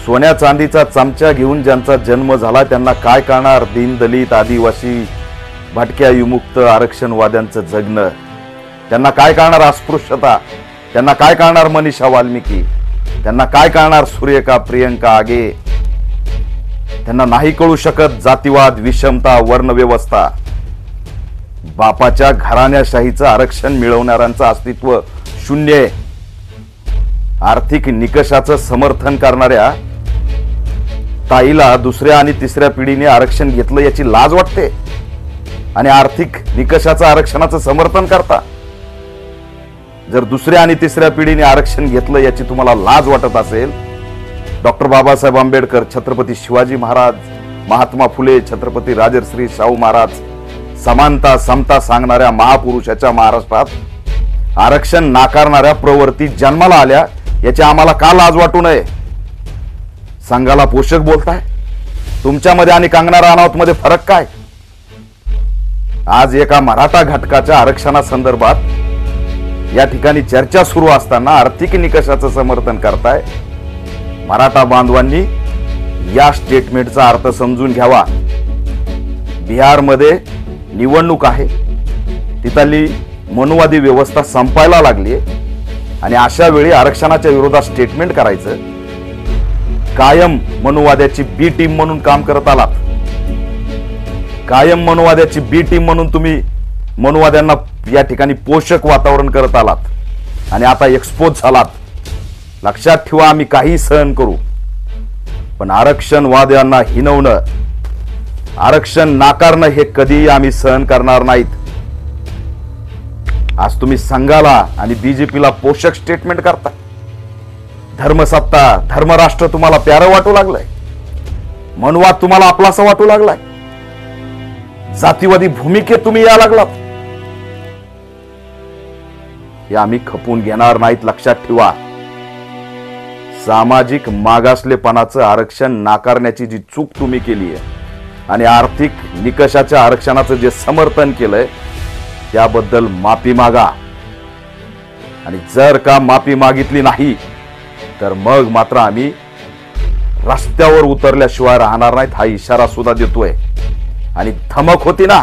सोन्या चांदीचा चमचा घेऊन ज्यांचा जन्म झाला त्यांना काय कळणार दीन दलित आदिवासी भटक्या विमुक्त आरक्षणवाद्यांचं जगणं? त्यांना काय कळणार अस्पृश्यता? त्यांना काय कळणार मनीषा वाल्मिकी? त्यांना काय कळणार सूर्यका प्रियंका आगे? त्यांना नाही कळू शकत जातीवाद, विषमता, वर्णव्यवस्था. बापाच्या घराण्याशाहीचं आरक्षण मिळवणाऱ्यांचं अस्तित्व शून्य आहे. आर्थिक निकषाचं समर्थन करणाऱ्या ताईला दुसऱ्या आणि तिसऱ्या पिढीने आरक्षण घेतलं याची लाज वाटते आणि आर्थिक निकषाचं आरक्षणाचं समर्थन करता. जर दुसऱ्या आणि तिसऱ्या पिढीने आरक्षण घेतलं याची तुम्हाला लाज वाटत असेल, डॉक्टर बाबासाहेब आंबेडकर, छत्रपती शिवाजी महाराज, महात्मा फुले, छत्रपती राजर्षी शाहू महाराज, समानता समता सांगणाऱ्या महापुरुषाच्या महाराष्ट्रात आरक्षण नाकारणाऱ्या प्रवृत्ती जन्माला आल्या याची आम्हाला का लाज वाटू नये? संघाला पोषक बोलताय. तुमच्यामध्ये आणि कंगना राणावत मध्ये फरक काय? आज एका मराठा घटकाच्या आरक्षणासंदर्भात या ठिकाणी चर्चा सुरू असताना आर्थिक निकषाचं समर्थन करताय. मराठा बांधवांनी या स्टेटमेंटचा अर्थ समजून घ्यावा. बिहारमध्ये निवडणूक आहे, तिथली मनुवादी व्यवस्था संपायला लागली आणि अशा वेळी आरक्षणाच्या विरोधात स्टेटमेंट करायचं. कायम मनुवाद्याची बी टीम म्हणून काम करत आलात. कायम मनुवाद्याची बी टीम म्हणून तुम्ही मनुवाद्यांना या ठिकाणी पोषक वातावरण करत आलात आणि आता एक्सपोज झालात. लक्षात ठेवा, आम्ही काही सहन करू, पण आरक्षणवाद्यांना हिनवणं, आरक्षण नाकारणं हे कधीही आम्ही सहन करणार नाहीत. आज तुम्ही संघाला आणि बीजेपीला पोषक स्टेटमेंट करता. धर्मसत्ता, धर्मराष्ट्र तुम्हाला प्यारं वाटू लागलंय. मनुवाद तुम्हाला आपलासा वाटू लागलाय. जातीवादी भूमिकेत तुम्ही या लागलात. हे आम्ही खपून घेणार नाहीत. लक्षात ठेवा, सामाजिक मागासलेपणाचं आरक्षण नाकारण्याची जी चूक तुम्ही केली आहे आणि आर्थिक निकषाच्या आरक्षणाचं जे समर्थन केलंय त्याबद्दल माफी मागा. आणि जर का माफी मागितली नाही तर मग मात्र आम्ही रस्त्यावर उतरल्याशिवाय राहणार नाहीत हा इशारा सुद्धा देतोय. आणि धमक होती ना,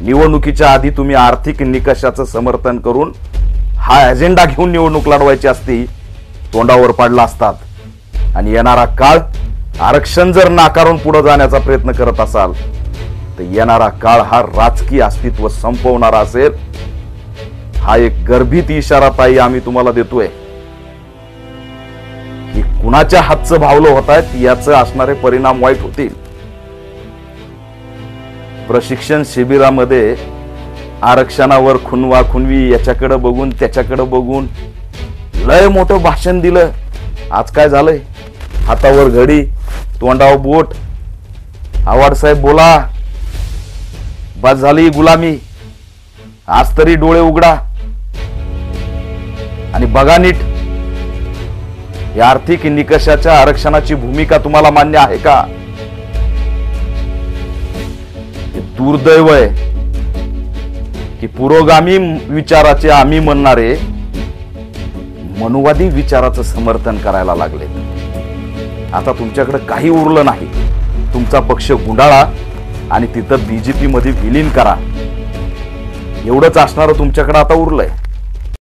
निवडणुकीच्या आधी तुम्ही आर्थिक निकषाचं समर्थन करून हा अजेंडा घेऊन निवडणूक लढवायची असती, तोंडावर पडला असतात. आणि येणारा काळ, आरक्षण जर नाकारून पुढे जाण्याचा प्रयत्न करत असाल तर येणारा काळ हा राजकीय अस्तित्व संपवणारा असेल. हा एक गर्भित इशारा ताई आम्ही तुम्हाला देतोय की कुणाच्या हातचं भावलं होत आहेत याचं असणारे परिणाम वाईट होतील. प्रशिक्षण शिबिरामध्ये आरक्षणावर खुनवा खुनवी, याच्याकडे बघून त्याच्याकडे बघून लय मोठं भाषण दिलं. आज काय झालंय? हातावर घडी, तोंडावर बोट. आवाड साहेब बोला, बस झाली गुलामी. आज तरी डोळे उघडा आणि बघा नीट, या आर्थिक निकषाच्या आरक्षणाची भूमिका तुम्हाला मान्य आहे का? दुर्दैव आहे की पुरोगामी विचाराचे आम्ही म्हणणारे मनुवादी विचाराचं समर्थन करायला लागले. आता तुमच्याकडे काही उरलं नाही. तुमचा पक्ष गुंडाळा आणि तिथं बीजेपी मध्ये विलीन करा. एवढंच असणारं तुमच्याकडे आता उरलंय.